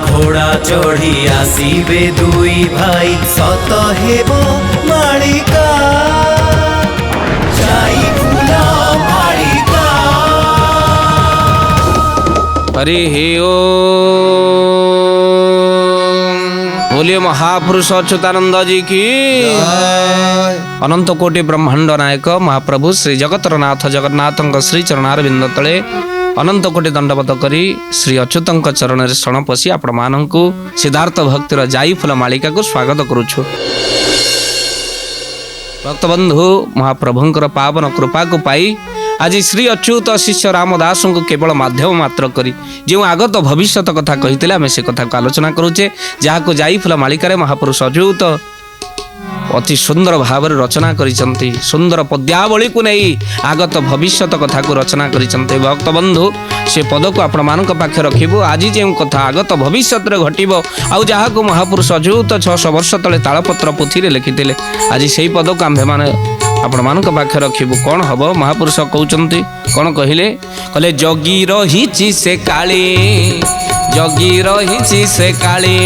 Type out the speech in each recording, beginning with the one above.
घोड़ा चढ़ी आसीबे दुई भाई सत हेब मालिका जाई फूल मालिका। हरि हे ओ बोलिए महापुरुष अच्युतानंद जी की अनंत कोटि ब्रह्मांड नायक महाप्रभु श्री जगतर नाथ जगन्नाथ श्री चरणारविंद तले अनंत कोटि दंडवत करी श्री अच्युत चरण में शरण पशि आपण मानक सिद्धार्थ भक्तिर जाई फूल मालिका को स्वागत करुछु। भक्तबंधु महाप्रभुंकर पावन कृपा को पाई आज श्री अच्युत शिष्य रामदास को केवल माध्यम मात्र करी जो आगत भविष्य कथा कही आम से कथा को आलोचना करुचे जहाँ को जाई फूल मालिका महापुरुष अच्युत अति सुंदर भाव रचना करिसंती। सुंदर पद्यावली को नहीं आगत भविष्य कथा को रचना करिसंती। भक्त बंधु से पद को आपण मानक पाखे रखिबो। आज जो कथा आगत भविष्य घटिबो आउ जहाँ को महापुरुष अच्युत 600 वर्ष तले तालपत्र पुथी लिखिते आज से पद को आम्भे माने आपण मानक पाखे रखिबो। कौन हम महापुरुष कहउचंती कौन कहले जगी रहिछि से काली जगी रहिछि से काली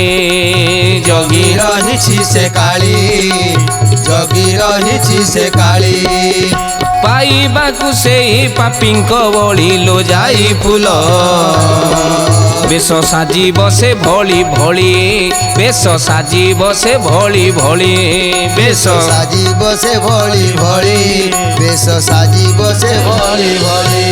जगी रहिछि से काली जगी रहिछि से काली पाइबाकु से पापिंक बड़ी लो जाई फूल बेश साजी बसे भोली भोली बेश साजी बसे भोली भोली बेश साजी बसे भोली भोली बेश साजी बसे भोली भोली।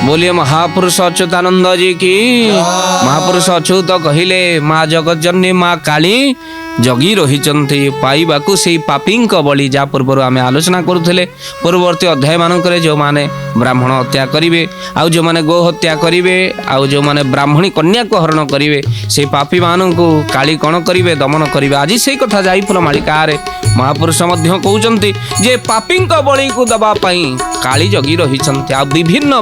बोलिए महापुरुष अच्युतानंद जी की। महापुरुष अच्युत कहिले माँ जगज्जननी माँ काली जगी रहिचंती पाइबाकु से पापींक बलि जा पूर्व आम आलोचना करुले पूर्ववर्ती अध्याय मानक जो माने ब्राह्मण हत्या करेंगे आउ जो माने गो हत्या करेंगे आउ जो माने ब्राह्मणी कन्या को हरण करेंगे से पापी मान को काली कौन करेंगे दमन करेंगे। आज से कथा जाई फूल मालिका महापुरुष कहते जे पापींक बलि को दबा काली जगी रहिचंती आ विभिन्न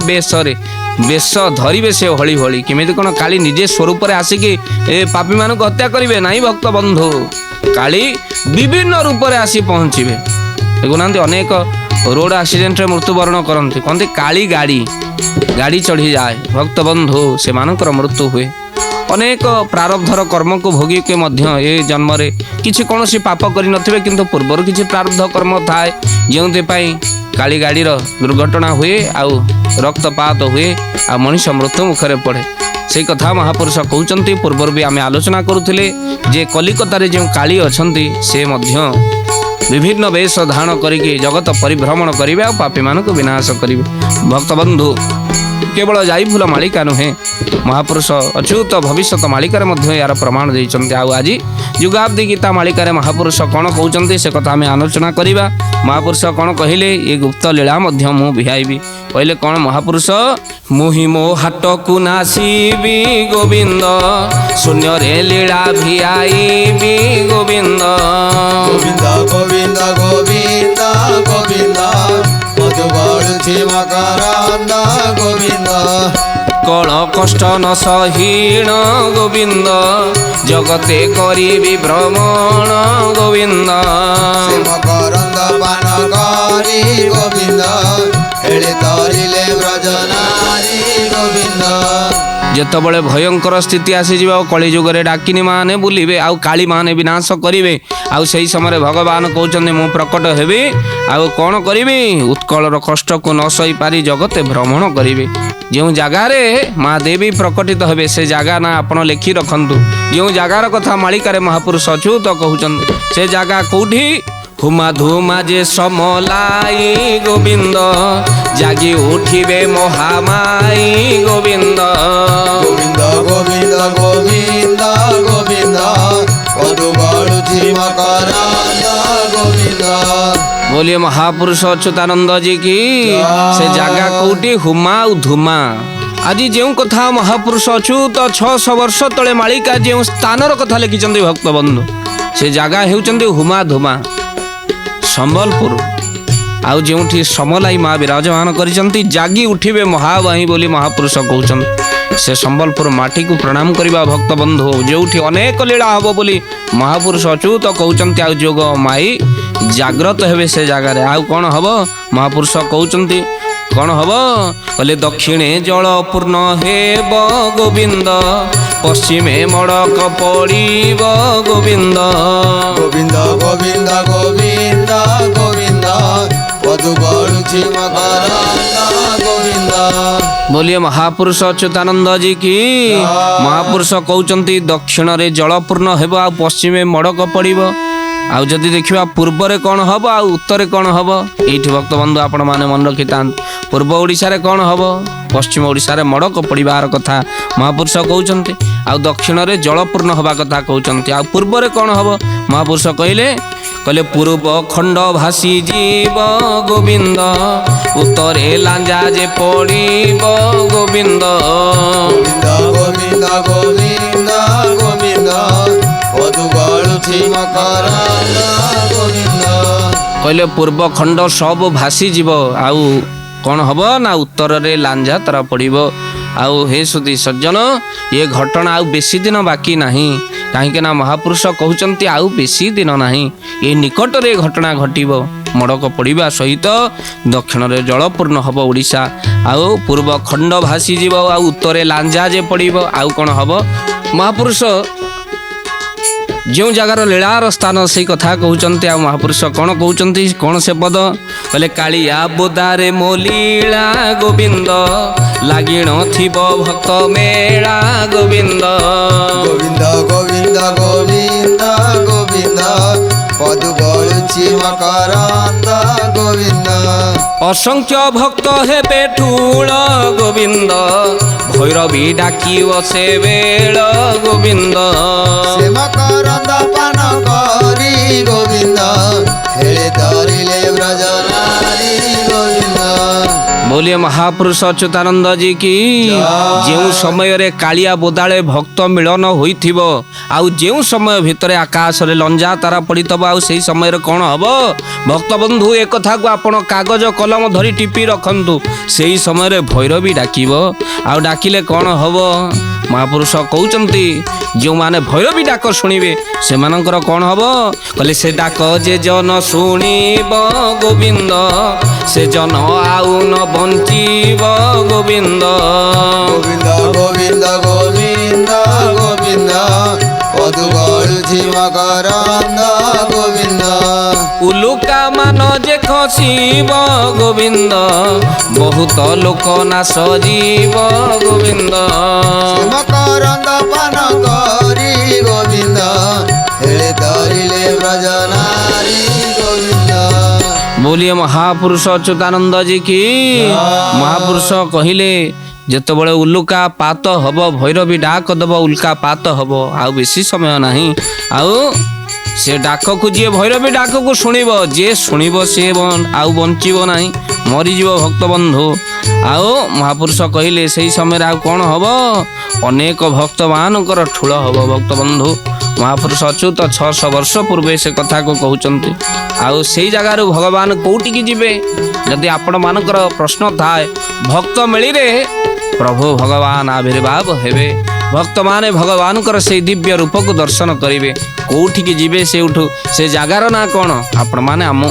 बेश धरिवे से हली हली केमिति कौन काली निजे स्वरूप आसिकी ए पापी मान हत्या करेंगे नहीं। भक्त बंधु काली विभिन्न रूप में आसी पहुँचे देखुना अनेक रोड एक्सीडेंट रे मृत्युवरण करते कहते काली गाड़ी चढ़ी जाए। भक्त बंधु से मानकर मृत्यु हुए अनेक प्रारब्धर कर्म को भोगी के मध्य ए जन्म रे किसी कौन पाप कर नथिबे किंतु पूर्वर किसी प्रारब्ध कर्म थाए जो काली गाड़ीर दुर्घटना हुए आउ रक्तपात हुए आ मनुष्य मृत्यु मुखरे पड़े से कथा महापुरुष कहते पूर्वर भी आम आलोचना करुले जे कलिकतार जो काली अच्छी से मध्य विभिन्न वेश धारण करके जगत परिभ्रमण करेंगे आ पापी मान को विनाश करेंगे। भक्त बंधु केवल जाई फूल मालिका नुहे महापुरुष अच्युत भविष्यत मालिकार यार प्रमाण देइचंती। आज युगाब्दी गीता मालिकार महापुरुष कौन कहते से कथा आम आलोचना करवा। महापुरुष कौन कहले ये गुप्त लीला मध्य मु भिआईबी कहले कौन महापुरुष मुहि मो हाट को नासीबी गोविंद शून्य रे लीला भिआईबी गोविंद गोविंद गोविंद गोविंद गोविंद मधुबढ़ुछि मकरंद गोविंद कण कष्ट न सहीण गोविंद जगते करी भ्रमण गोविंद मकरंद पान करी गोविंद हेले तरिले ब्रजनारी गोविंद। जितेबाला भयंकर स्थिति आसीज कलिजुगे डाकिनी माने बुलिबे आउ काली माने विनाश करेंगे आउ सही समय भगवान कहते मु प्रकट हेबी आउ कौन करी उत्कलर कष्ट को न सही पारी जगते भ्रमण करेंगे। जो जगार माँ देवी प्रकटित हेबे से जगह ना आपण लिखि रखु जो जगार कथा मालिकार महापुरुष अच्युत कहते से जगह कौटी हुमा धुमा जे समलाई गोविंद जागी उठिबे महामाई गोविंद गोविंद गोविंद गोविंद गोविंद मधुबढ़ुछि मकरंद गोविंद। बोलिए महापुरुष अच्युतानंद जी की। से जगह कौटी हुमा धुमा आज जो कथा महापुरुष अच्युत 600 वर्ष तले मालिका जो स्थानर कथा लिखिं भक्त बंधु से जगह होउचंदी हुमा धुमा संबलपुर आउ जो समलाई माँ विराजमान करिसंती जागी उठिबे महाबाही बोली महापुरुष कहते से संबलपुर माटी को प्रणाम करवा। भक्त बंधु जो अनेक लीला हम बोली महापुरुष अच्युत कहते आ जोग माई जाग्रत हेबे से जगार आउ कौन हम महापुरुष कहते କ'ଣ ହବ କହିଲେ ଦକ୍ଷିଣେ ଜଳ ପୂର୍ଣ୍ଣ ହେବ ଗୋବିନ୍ଦ ପଶ୍ଚିମେ ମଡ଼କ ପଡ଼ିବ ଗୋବିନ୍ଦ ଗୋବିନ୍ଦ ଗୋବିନ୍ଦ ଗୋବିନ୍ଦ ଗୋବିନ୍ଦ ପଦୁ ଗଳୁଛି ମକରନ୍ଦ ଗୋବିନ୍ଦ। बोलिए महापुरुष अच्युतानंद जी की। महापुरुष कहउचंती दक्षिण जल पूर्ण हेबो आ पश्चिमे मड़क पड़िबो आउ जदि देखिबा पूर्व रे कोन हबो आ उत्तर रे कोन हबो एठी भक्त बंधु आपण माने मन रखितान पूर्व ओडिसा रे कोन हबो पश्चिम ओडिसा रे मड़क पड़िबार कथा महापुरुष कहउचंती आ दक्षिण रे जल पूर्ण हबा कथा कहउचंती आ पूर्व रे कोन हबो महापुरुष कहिले कहले पूर्व खंड भासी जीव गोविंद उत्तरे लांजा जे पड़िब गोविंद गोविंद गोविंद गोविंद पदु गळुछि मकरन्द गोविंद। कहले पूर्व खंड सब भासी जीव आउ कौन हब ना उत्तर रे लांजा तारा पड़िब आउ हे सुधी सज्जन ये घटना आउ बेसी दिन बाकी नहीं कहीं ना महापुरुष कहउचंती आउ बेसी दिन नहीं ये निकट रे घटना घटिब मड़क पड़िबा सहित दक्षिण रे जल पूर्ण हब ओडिशा आउ पूर्व खंड भासी जीव आउ उत्तरे लांजा जे पड़िब आउ कौन हब महापुरुष जो जगार लीलार स्थान से कथा कहउचंती आ महापुरुष कौन कहउचंती कौन से पद कहले कालिया बोदारे मो लीला गोविंद लागिण थिब भक्त मेला गोविंद गोविंद गोविंद गोविंद गोविंद पदु गळुछि मकरन्द गोविंद। असंख्य भक्त हेबे ठूल गोविंद भैरवी डाकिव से बेल गोविंद से मकरन्द पान करी गोविंद हेले धरिले ब्रजनारी गोविंद। बोलिए महापुरुष अच्युतानंद जी की। जो समय रे कालिया बोदाले भक्त मिलन होइथिबो आउ जो समय भितरे आकाश रे लंजा तारा पड़ितबो आउ सेही समय रे कोन हबो भक्त बंधु एक कथा को आपण कागज कलम धरी टिपी रखंतु सेही समय रे भैरवी डाकिबो आउ डाकिले कोन हबो महापुरुष कहउचंती जो माने भैरवी डाक शुणिबे से मानकर कोन हबो कहले से डाक जे जन शुणिब गोविंद से जन आउ न बंचिब गोविंद गोविंद गोविंद गोविंद गोविंद पदु गळुछि मकरन्द गोविंद। उलुका मान जे खसिब गोविंद बहुत लोक नाश जीव गोविंद मकरन्द पान करी गोविंद हेले धरिले ब्रजनारी गोविंद। बोलिए महापुरुष अच्युतानंद जी की। महापुरुष कहिले जेतबळे उल्लुका पात हब भैरवी डाक दब उल्का पात हब आउ बेसी समय नहीं आउ से डाक को जी भैरवी डाक को शुणिब जे शुणिब से आउ बंचिब नहीं मरीजीव भक्त बंधु आउ महापुरुष कहिले सही समय आउ कौन हब अनेक भक्त मानकर ठूल हब भक्त बंधु महापुरुष अच्युत 600 वर्ष पूर्वे से कथा को कहउचंती आउ सेही जगार भगवान कोउटी की जिबे यदि आपण मानकर प्रश्न थाए भक्त मिली रे प्रभु भगवान आविर्भाव हेबे भक्त माने भगवान कर से दिव्य रूप को दर्शन करिवे कोउठी की जिबे से उठू से जगार ना कोन आपण माने आम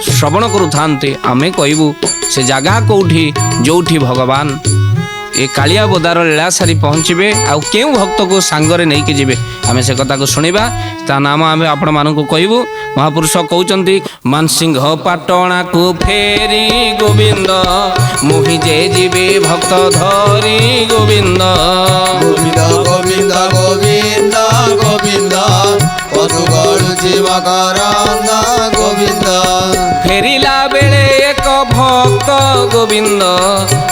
श्रवण करू थांते आमे कहबू से जगह कोउठी जोठी भगवान ए कालिया बोदार लीला सारी पहुँचे आउ केउ भक्त को सांगरे नहीं के जिबे आमे से कथा को सुनिबा ता नाम आमे आपण मानकु कहबू महापुरुष कहउचंती मानसिंह पाटणा को फेरी गोविंद मोहि जे जीवे भक्त धरी गोविंद गोविंद गोविंद गोविंद गोविंद पदु गळुछि मकरन्द गोविंद। फेरिला बेले एक भक्त गोविंद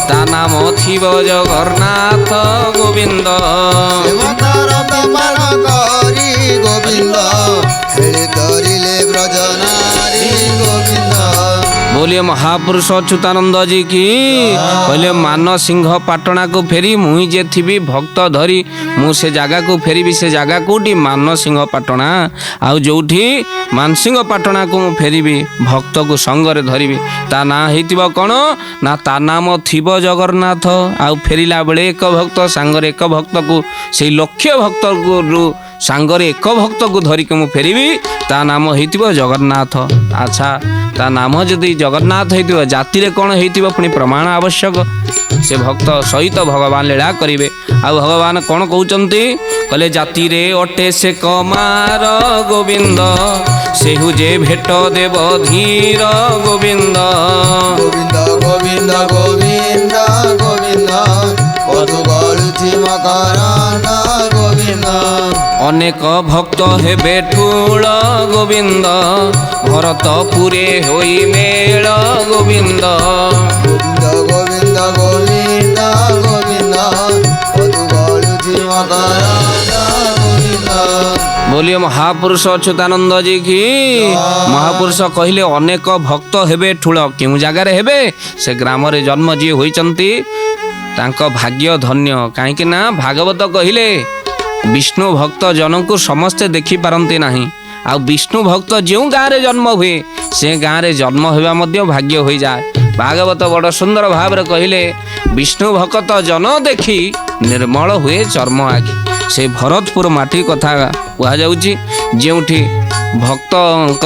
ता नाम थिब जगन्नाथ गोविंद मकरन्द पान करी गोविंद हेले धरिले ब्रजनारी गोविंद। बोलिए महापुरुष अच्युतानंद जी की। कहले मान सिंह पाटणा को फेरी मुई जे थी भक्त धरी मु से जगह को फेरी से जगह कोटी मान सिंह पाटणा आउ जोठी मान सिंह पाटणा को मु फेरी भक्त को संगरे धरिबी ता ना हेतिबा कोन ना ता नाम थिब जगन्नाथ आउ फेरिला बेले एक भक्त सांगरे एक भक्त को से लक्ष्य भक्त को सांगरे एक भक्त को धरिक मु फेरिबी ता नाम हेतिबा जगन्नाथ। अच्छा ତା ନାମ ଯଦି ଜଗନ୍ନାଥ ହେଇଥିବ ଜାତିରେ କ'ଣ ହେଇଥିବ ପୁଣି ପ୍ରମାଣ ଆବଶ୍ୟକ। ସେ ଭକ୍ତ ସହିତ ଭଗବାନ ଲୀଳା କରିବେ। ଆଉ ଭଗବାନ କ'ଣ କହୁଛନ୍ତି କହିଲେ ଜାତିରେ ଅଟେ ସେ କମାର ଗୋବିନ୍ଦ ସେହୁ ଯେ ଭେଟ ଦେବ ଧୀର ଗୋବିନ୍ଦ। ଗୋବିନ୍ଦ ଗୋବିନ୍ଦ ଗୋବିନ୍ଦ ଗୋବିନ୍ଦ ପଦୁ ଗଳୁଛି ମକରାନ୍ଦ ଗୋବିନ୍ଦ। ଅନେକ ଭକ୍ତ ହେବେ ଠୁଳ ଗୋବିନ୍ଦ ଭରତପୁରେ ହୋଇ ମେଳ ଗୋବିନ୍ଦ। ଗୋବିନ୍ଦ ଗୋବିନ୍ଦ ଗୋବିନ୍ଦ ଗୋବିନ୍ଦ ପଦୁ ଗଳୁଛି ମକରାନ୍ଦ ଗୋବିନ୍ଦ। बोलिए महापुरुष अच्युतानंद जी की। महापुरुष कहले अनेक भक्त हेबे ठुल केउ जगार हेबे से ग्राम रे जन्म जी होइचंती तांको भाग्य धन्य। काहेकि ना भागवत कहले विष्णु भक्त जनकु समस्ते देखि पारंती नाही। आ विष्णु भक्त जो गाँव रे जन्म हुए से गाँव रे जन्म होगा मध्य भाग्य हो जाए। भागवत बड़ सुंदर भाव रे कहले विष्णु भक्त जन देखी निर्मल हुए चर्म आखि। से भरतपुर माटी कथा कह जाउची जेउठी भक्त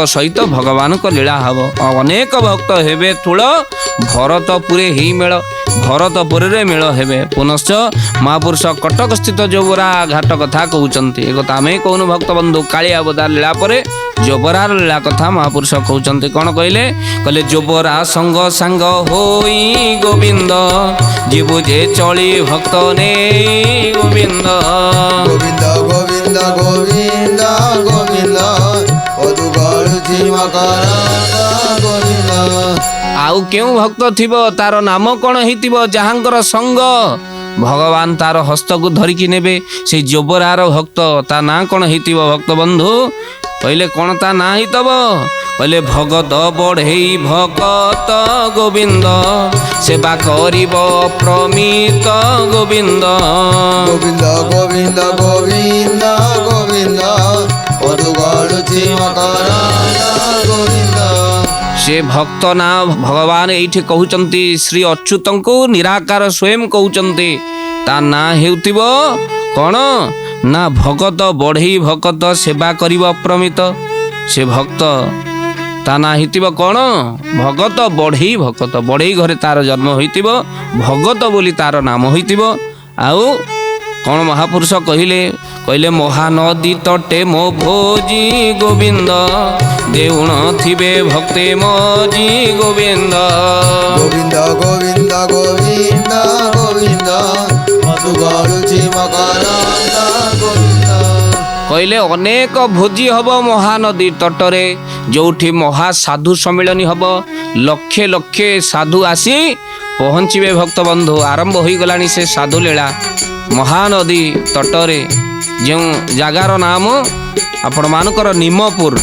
सहित भगवान को लीला हब। अनेक भक्त हेबे ठुल भरतपुरे ही मेल भरतपुर रे मेल हेबे। पुनश्च महापुरुष कटक स्थित जोबरा घाट कथा कहउचंती। एक आमे कौन भक्त बंधु कालिया बदार लीला परे जोबरार लीला कथा महापुरुष कहउचंती। कौन कहले कहले जोबरा संग संग होई गोविंद जीवु जे चली भक्त ने गोविंद। गोविंद गोविंद गोविंद गोविंद पदु गळुछि मकरान्द गोविंद। आउ केउ भक्त थिबो तार नाम कौन हेतिबो जहांकर संग भगवान तार हस्त को धरिकी नेबे। से जोबरार भक्त ता ना कौन हेतिबो भक्त बंधु कहले कौन ता ना हितब कहले भगत बढ़ई भगत गोविंद सेवा करिब प्रमित गोविंद। गोविंद गोविंद गोविंद गोविंद पदु गळुछि मकरान्द गोविंद। से भक्त ना भगवान एठी कहउचंती श्री अच्युतं को निराकार स्वयं कहउचंती ता ना हेउतिबो कौन ना भगत बढ़ई भगत सेवा करिब प्रमित। से भक्त ता ना हितिबो कौन भगत बढ़ई भगत बढ़ई घरे तार जन्म होइतिबो भगत बोली तार नाम होइतिबो। आउ कौन महापुरुष कहले कहले महानदी तटे मो भोजी गोविंद देउण थिबे भक्ते मोजी गोविंद। गोविंद गोविंद गोविंद गोविंद पदु गळुछि मकरान्द गोविंद। कहले अनेक भोजी हब महानदी तटरे जोठी महासाधु सम्मिलन हब लक्षे लक्षे साधु आसी पहुँचे भक्त बंधु। आरंभ हो गलानी से साधु लीला महानदी तटरे जो जगार नाम आपण मानकर निमपुर।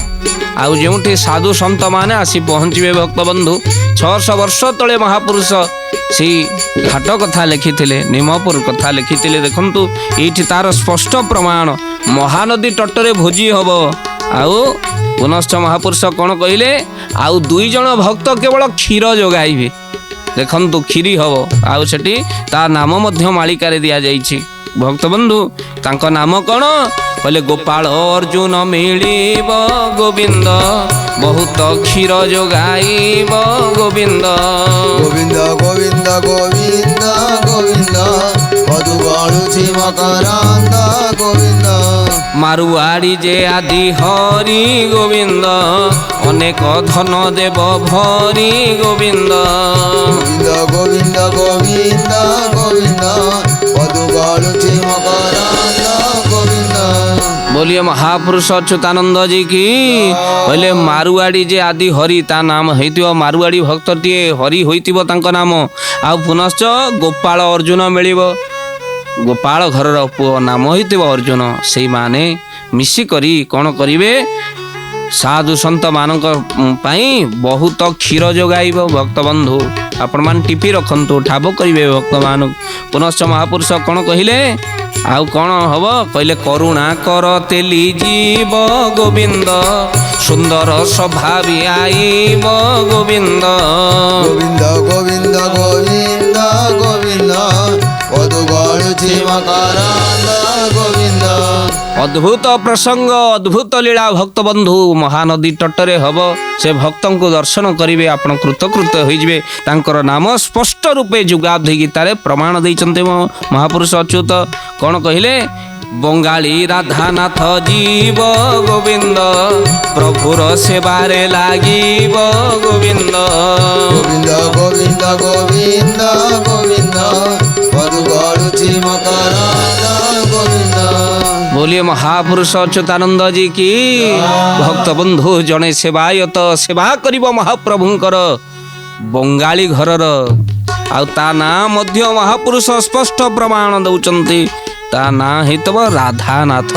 आउ जोठी साधु संत माने आसी पहुँचे भक्त बंधु 600 वर्ष तले महापुरुष सी घाट कथा लिखिथिले निमपुर कथा लिखिथिले। देखंतु एठी तार स्पष्ट प्रमाण महानदी तटरे भोजी हब। आउ पुनश्च महापुरुष कौन कहले आउ 2 जन भक्त केवल क्षीर जोगाइबे। देखंतु खीरी हब आउ सेठी ता नाम मध्य मालिका रे दिया जाइछि। भक्त बंधु तांको नाम कौन कहले गोपाल अर्जुन मिलिब गोविंद बहुत क्षीर जोगाइब गोविंद। गोविंद गोविंद गोविंद गोविंद पदु गळुछि मकरान्द गोविंद। मारुआड़ी जे आदि हरि गोविंद अनेक धन देव भरी गोविंद। गोविंद गोविंद गोविंद गोविंद पदु गळुछि मकरान्द गोविंद। बोलिए महापुरुष अच्युतानंद जी की। कहले मारुआड़ी जे आदि हरि ता नाम हेतिबो मारुआड़ी भक्त टिए हरि होइतिबो तांको नाम। आ पुनश्च गोपाल अर्जुन मिलिबो गोपाल घरर पुओ नाम होइतिबो अर्जुन। से माने मिसी करी कौन करिवे साधु संत मानक पाई बहुत क्षीर जोगाइब भक्त बंधु। आपण मान टिपी रखंतु ठाब करिवे भक्त मान। पुनश्च महापुरुष कौन कहिले आउ कौन हब कहले करुणा कर तेली जीव गोविंद सुंदर स्वभावी आईब गोविंद। गोविंद गोविंद गोविंद गोविंद पदु गळुछि मकरान्द गोविंद। ଅଦ୍ଭୁତ ପ୍ରସଙ୍ଗ ଅଦ୍ଭୁତ ଲୀଳା ଭକ୍ତ ବନ୍ଧୁ ମହାନଦୀ ତଟରେ ହବ। ସେ ଭକ୍ତଙ୍କୁ ଦର୍ଶନ କରିବେ, ଆପଣ କୃତକୃତ ହୋଇଯିବେ। ତାଙ୍କର ନାମ ସ୍ପଷ୍ଟ ରୂପେ ଯୁଗାବ୍ଧି ଗୀତାରେ ପ୍ରମାଣ ଦେଇଛନ୍ତି ମହାପୁରୁଷ ଅଚ୍ୟୁତ। କ'ଣ କହିଲେ? ବଙ୍ଗାଳୀ ରାଧାନାଥ ଜୀବ ଗୋବିନ୍ଦ, ପ୍ରଭୁର ସେବାରେ ଲାଗିବ ଗୋବିନ୍ଦ। ଗୋବିନ୍ଦ ଗୋବିନ୍ଦ ଗୋବିନ୍ଦ ଗୋବିନ୍ଦ ପଦୁ ଗଳୁଛି ମକରନ୍ଦ ଗୋବିନ୍ଦ। बोलिए महापुरुष अच्युतानंद जी की। भक्त बंधु जड़े सेवायत सेवा करिब महाप्रभुंकर बंगाली घरर आउ ता ना मध्य महापुरुष स्पष्ट प्रमाण दउचंती। ता ना हेतब राधानाथ।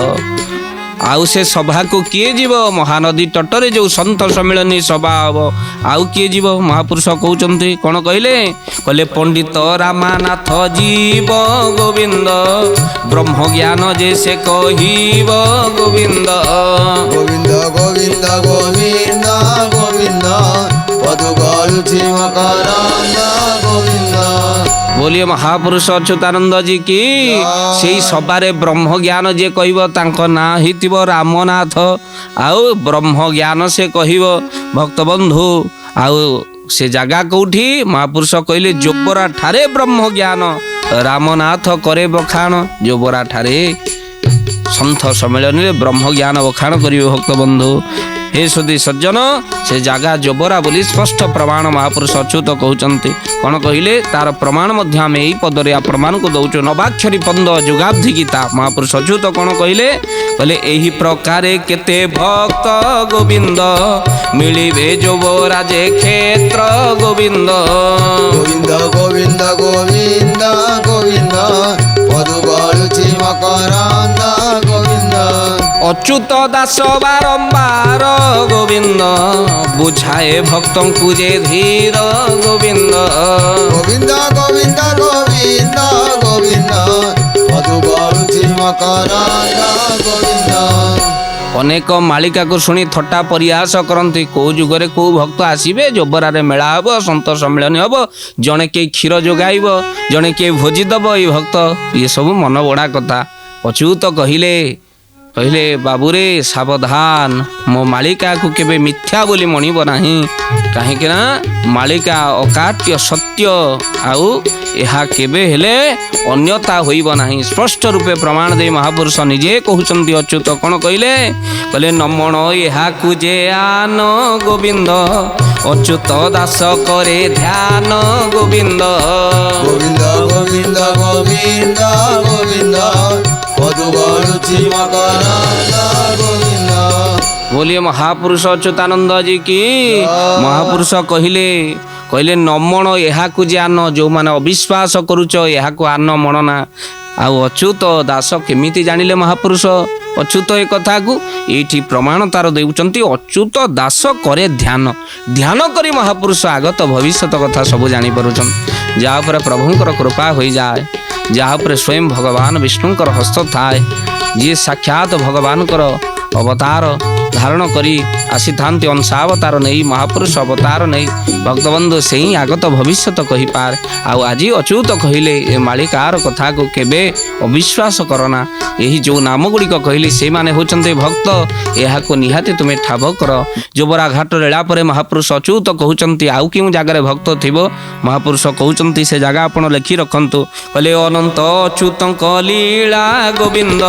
आउ से सभा को किए जीव? महानदी तटरे जो संत सम्मिलनी सभा हम आउ किए जीव? महापुरुष कहते कौन कहले? कहले पंडित रामानाथ जीव गोविंद, ब्रह्म ज्ञान जे से कहिब गोविंद। गोविंद गोविंद गोविंद गोविंद पदु गळुछि मकरन्द गोविंद। बोलिए महापुरुष अच्युतानंद जी की। से सबारे ब्रह्म ज्ञान जे कहब तांको ना हितिब रामनाथ। आउ ब्रह्म ज्ञान से कहब भक्त बंधु। आउ से जगह कौठी? महापुरुष कहले जोबरा ठारे ब्रह्म ज्ञान, रामनाथ करे बखाण। जोबरा ठारे संत सम्मेलन में ब्रह्म ज्ञान बखाण करिवे भक्त बंधु। हे सुधी सज्जन, से जगह जोबरा बोली स्पष्ट प्रमाण महापुरुष अच्युत कहते। कौन कहले? तार प्रमाण मध्य आम यही पदरे प्रमाण को दौचु। नवाक्षरी पंद जुगाब्धि गीता महापुरुष अच्युत कौन कहले? कहले एही प्रकारे केते भक्त गोविंद, मिलिबे जोबरा जे क्षेत्र गोविंद। गोविंद गोविंद गोविंद गोविंद पदु गळुछि मकरन्द गोविंद। अच्युत दास बारंबार गोविंद, बुझाए भक्तों को जे धीर गोविंद। गोविंद गोविंद गोविंद गोविंद पदु गळुछि मकरन्द गोविंद। अनेक मालिका को शुणी थट्टा परिहास करती। कौ जुगरे कौ भक्त आसबे? जोबरारे मेला हम, संत सम्मिलन हम, जड़े के क्षीर जोगाइब, जड़े के भोजी दब। ये भक्त ये सब मन बड़ा कथा। अच्युत कहले कहले बाबूरे सावधान, मो मालिका को केबे मिथ्या बोली मणिब नाही। कहीं मालिका अकाट्य सत्य आउ यहा केबे हेले अन्यता होइब नाही। स्पष्ट रूपे प्रमाण दे महापुरुष निजे कहउचंती। अच्युत कोन कहले? कहले नमण यहा को जे आन गोविंद, अच्युत दास करे ध्यान गोविंद। गोविंद गोविंद गोविंद गोविंद पदु गळुछि मकरन्द गोविंद। बोलिए महापुरुष अच्युतानंद जी की। महापुरुष कहले कहले नमण यहाँ को जे आन, जो माने अविश्वास करुच यहाँ को आन मणना। आउ अच्युत दास केमिति जानिले महापुरुष अच्युत ए कथा को? एठी प्रमाण तार देउचंती। अच्युत दास करे ध्यान, ध्यान करी महापुरुष आगत भविष्यत कथा सब जानी परुछन। जहाँ पर प्रभुंकर कृपा हो जाए, जहाँ पर स्वयं भगवान विष्णुंकर हस्त थाए, जी साक्षात भगवानकर अवतार धारण करी आसी थांती अंशावतार नहीं, महापुरुष अवतार नहीं। भक्तबंधु से ही आगत भविष्यत कही पार। आउ आज अच्युत कहले ए मालिकार कथा को केबे अविश्वास करना। यही जो नाम गुड़िक कहली से माने होचंते भक्त, यहाँ को निहाती तुम्हें ठाब कर। जोबरा घाट रेला पर महापुरुष अच्युत कहउचंती आउ क्यों जगह भक्त थिबो? महापुरुष कहउचंती से जगह आपण लिखि रखंतु। कहले अनंत अच्युतंक लीला गोविंद,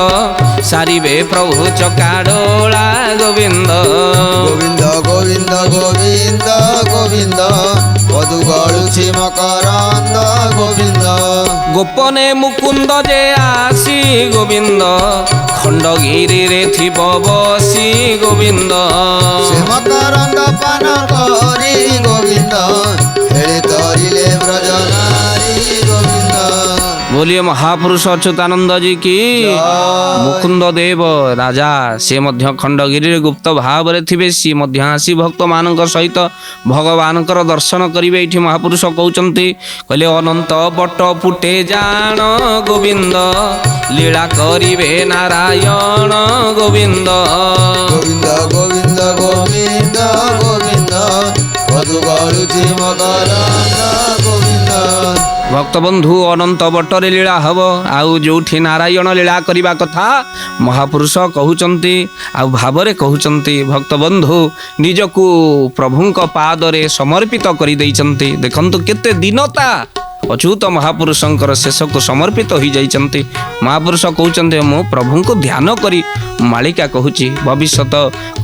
सारिबे प्रभु चकाडोला गोविंद। गोविंद गोविंद गोविंद गोविंद पदु गळुछि मकरन्द गोविंद। गोपने मुकुंद जे आसी गोविंद, खंडगिरी रे थिब बसी गोविंद। से मकरन्द पान करी गोविंद, हेले तरिले ब्रजनारी गोविंद। बोलिए महापुरुष अच्युतानंद जी की। मुकुंद देव राजा से मध्य खंडगिरी गुप्त भाव रे थिबे। सी मध्य आसी भक्त मानक सहित भगवानकर दर्शन करिवे। एठी महापुरुष कहउचंती कहले अनंत बट फुटे जान गोविंद, लीला करिवे नारायण गोविंद। गोविंद गोविंद गोविंद गोविंद पदु गळुछि मकरन्द गोविंद। ଭକ୍ତବନ୍ଧୁ ଅନନ୍ତ ବଟରେ ଲୀଳା ହବ ଆଉ ଯୋଉଠି ନାରାୟଣ ଲୀଳା କରିବା କଥା ମହାପୁରୁଷ କହୁଛନ୍ତି ଆଉ ଭାବରେ କହୁଛନ୍ତି। ଭକ୍ତବନ୍ଧୁ ନିଜକୁ ପ୍ରଭୁଙ୍କ ପାଦରେ ସମର୍ପିତ କରିଦେଇଛନ୍ତି। ଦେଖନ୍ତୁ କେତେ ଦୀନତା ଅଚ୍ୟୁତ ମହାପୁରୁଷଙ୍କର ଶେଷକୁ ସମର୍ପିତ ହୋଇଯାଇଛନ୍ତି। ମହାପୁରୁଷ କହୁଛନ୍ତି ମୁଁ ପ୍ରଭୁଙ୍କୁ ଧ୍ୟାନ କରି ମାଳିକା କହୁଛି ଭବିଷ୍ୟତ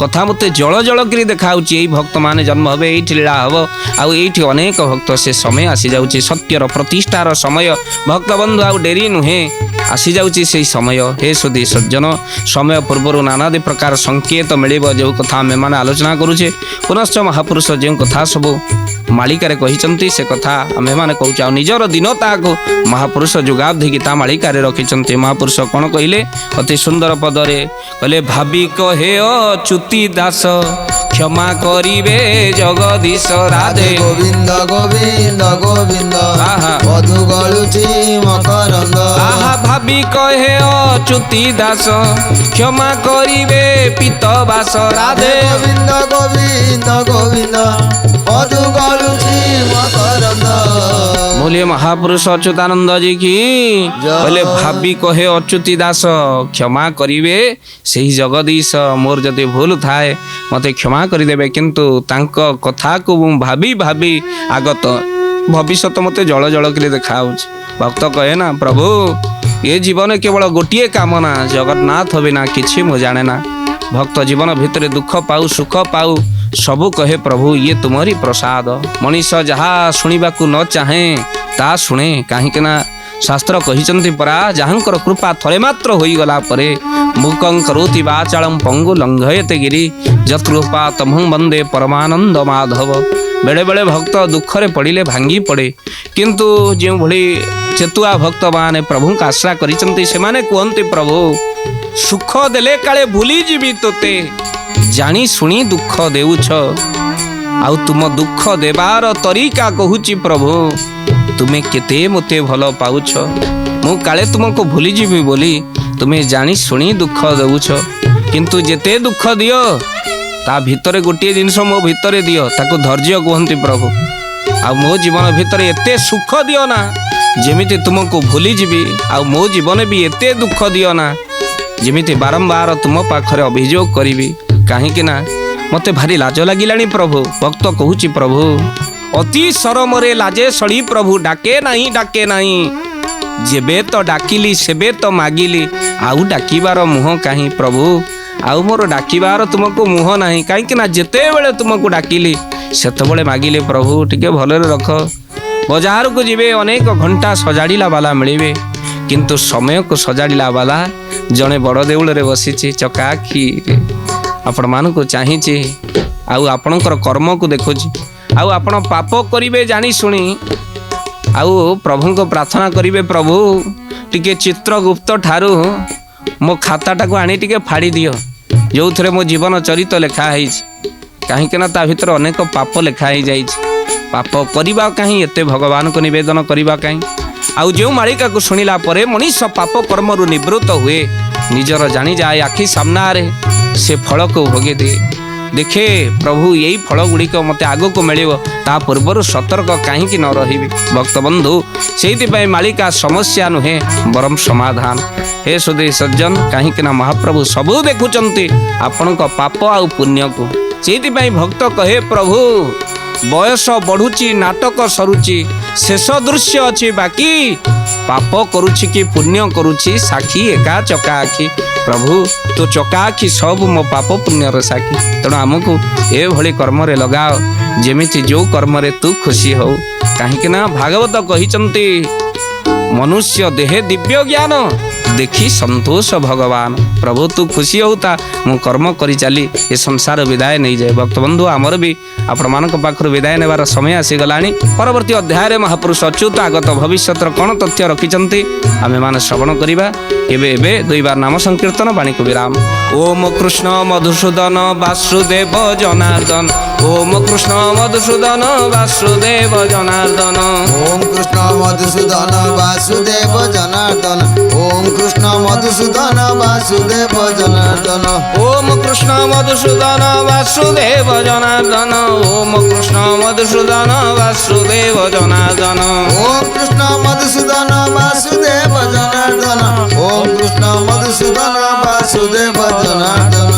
କଥା ମୋତେ ଜଳ ଜଳ କରି ଦେଖାଉଛି। ଏଇ ଭକ୍ତମାନେ ଜନ୍ମ ହେବେ, ଏଇଠି ଲୀଳା ହେବ ଆଉ ଏଇଠି ଅନେକ ଭକ୍ତ, ସେ ସମୟ ଆସିଯାଉଛି ସତ୍ୟର ପ୍ରତିଷ୍ଠାର ସମୟ। ଭକ୍ତବନ୍ଧୁ ଆଉ ଡେରି ନୁହେଁ, ଆସିଯାଉଛି ସେଇ ସମୟ। ହେ ସୁଧୀ ସଜ୍ଜନ, ସମୟ ପୂର୍ବରୁ ନାନାଦି ପ୍ରକାର ସଂକେତ ମିଳିବ ଯେଉଁ କଥା ଆମେମାନେ ଆଲୋଚନା କରୁଛେ। ପୁନଶ୍ଚ ମହାପୁରୁଷ ଯେଉଁ କଥା ସବୁ ମାଳିକାରେ କହିଛନ୍ତି ସେ କଥା ଆମେମାନେ କହୁଛୁ। ଆଉ ନିଜର ଦୀନତାକୁ ମହାପୁରୁଷ ଯୁଗାବ୍ଧି ଗୀତା ମାଳିକାରେ ରଖିଛନ୍ତି। ମହାପୁରୁଷ କ'ଣ କହିଲେ ଅତି ସୁନ୍ଦର ପଦରେ କହିଲେ, ଭାବି କହେ ଅଚ୍ୟୁତି ଦାସ କ୍ଷମା କରିବେ ଜଗଦୀଶ ରାଧେ ଗୋବିନ୍ଦ ଗୋବିନ୍ଦ ଗୋବିନ୍ଦ ଆହା। ମଧୁ ଗଳୁଛି ମକରନ୍ଦ। ଆହା ଭାବି କହେ ଅଚ୍ୟୁତି ଦାସ କ୍ଷମା କରିବେ ପିତବାସ ରାଧେ ଗୋବିନ୍ଦ ଗୋବିନ୍ଦ ଗୋବିନ୍ଦ ମଧୁ ଗଳୁଛି ମକରନ୍ଦ। बोलिए महापुरुष अच्युतानंद जी की बोले भाभी कहे अच्युति दास क्षमा करिवे सही जगदीश मोर जदि भूल थाए मते क्षमा करिदेबे किंतु तांक कथा को भाभी भाभी आगत भविष्यत मते जल जल कर देखाउछ। भक्त कहे ना प्रभु ये जीवन केवल गोटिए कामना जगन्नाथ बिना किछि मु जाने ना। भक्त जीवन भितर दुख पाऊ सुख पाऊ सबू कहे प्रभु ये तुम्हारी प्रसाद। मनीष जहा शुणिबाकू न चाहे ता शुणे कहीं शास्त्र कहिचंती परा जहांकर कृपा थरे मात्र होई गला परे मुकं करोति वाचालम पंगु लंघयते गिरि जत्कृपा तमहं वंदे परमानंद माधव। बेले बेले भक्त दुखरे पड़िले भांगी पड़े किंतु जो भली चेतुआ भक्त माने प्रभु का आश्रा करिचंती से माने कहंती प्रभु सुख देले काले भूली जीवी तोते जानी शुणी दुख देउछ आउ तुम दुख देवार तरीका कहूची प्रभु तुम्हें केते मते भल पाउछ मु काले तुमको भूली जीवी बोली तुम्हें जानी शुणी दुख देउछ किंतु जेते दुख दियो ता भितरे गोटे जिनस मो भितरे दियो ताको धैर्य कहंती प्रभु। आ मो जीवन भितर एते सुख दियो ना जेमिति तुमको भूली जीवी आ मो जीवन भी एते दुख दियो ना जेमिति बारंबार तुम पाखरे अभियोग करी कहीं ना मते भारी लाज लागिलानी प्रभु। भक्त कहूची प्रभु अति सरमरे लाजे सड़ी प्रभु डाके नहीं जेबे तो डाकिली सेबे तो मागिली आउ डाकिबार मुह कहीं प्रभु आउ मोर डाकिबार तुमको मुह नहीं कहीं ना जेते बेले तुमको डाकिली सेतबेले मागिले प्रभु टिके भलरे रख। बाजार को जीवे अनेक घंटा सजाड़िला वाला मिलिबे किंतु समय को सजाड़िला वाला जड़े बड़ देउल रे बसीची चकाखी आपण मानक चाहिए आउ आपणकर कर्म को देखुची आउ आपण पाप करिवे जानी शुणी आउ प्रभु को प्रार्थना करिवे प्रभु टिके चित्रगुप्त ठारू मो खाताटा को आनी टिके फाड़ी दियो जो थे मो जीवन चरित लिखा है कहीं ना ता भीतर अनेक पाप लिखा ही जाइए पाप करवा कहीं एते भगवान को निवेदन करवा कहीं आउ जो मालिका को शुणिला परे मनीष पाप कर्मरु निवृत्त हुए निजर जानी जाए आखि सामना रे से फल को भोगे दे देखे प्रभु यही फल गुड़िक मत आग को मिल ता पूर्वर सतर्क कहीं न रही। भक्त बंधु से मालिका समस्या नुहे बरम समाधान। हे सुधी सज्जन कहीं महाप्रभु सबू देखुंट आपण पाप आउ पुण्य को से भक्त कहे प्रभु बयस बढ़ुची नाटक सरुची शेष दृश्य अच्छी बाकी पाप करुची कि पुण्य करुची साक्षी एका चका आखि प्रभु तो चका आखि सब मो पाप पुण्यर साक्षी तेणु आमको ए भली कर्म रे लगाओ जेमिति जो कर्म रे तू खुशी हो कहीं ना भागवत कहिचंती मनुष्य देहे दिव्य ज्ञान देखी संतोष भगवान प्रभु तू खुशी होता मु कर्म करी चली ये संसार विदाय नहीं जाए। भक्त बंधु आमर भी आपण मान पाखर विदाय नेबार समय आसीगला परवर्ती अध्याय महापुरुष अच्युत आगत भविष्य कौन तथ्य रखिंट आमे मान श्रवण करवा। एबे दुई बार नाम संकीर्तन वाणी को विराम। ओम कृष्ण मधुसूदन वासुदेव जनार्दन ओम कृष्ण मधुसूदन वासुदेव जनार्दन ओम कृष्ण मधुसूदन वासुदेव जनार्दन ओम কৃষ্ণ মধুসূদন বাসুদেব জনার্দন ওম কৃষ্ণ মধুসূদন বাসুদেব জনার্দন ওম কৃষ্ণ মধুসূদন বাসুদেব জনার্দন ওম কৃষ্ণ মধুসূদন বাসুদেব জনার্দন ওম কৃষ্ণ মধুসূদন বাসুদেব জনার্দন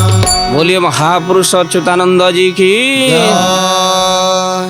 बोलिए महापुरुष अच्युतानंद जी की জয়।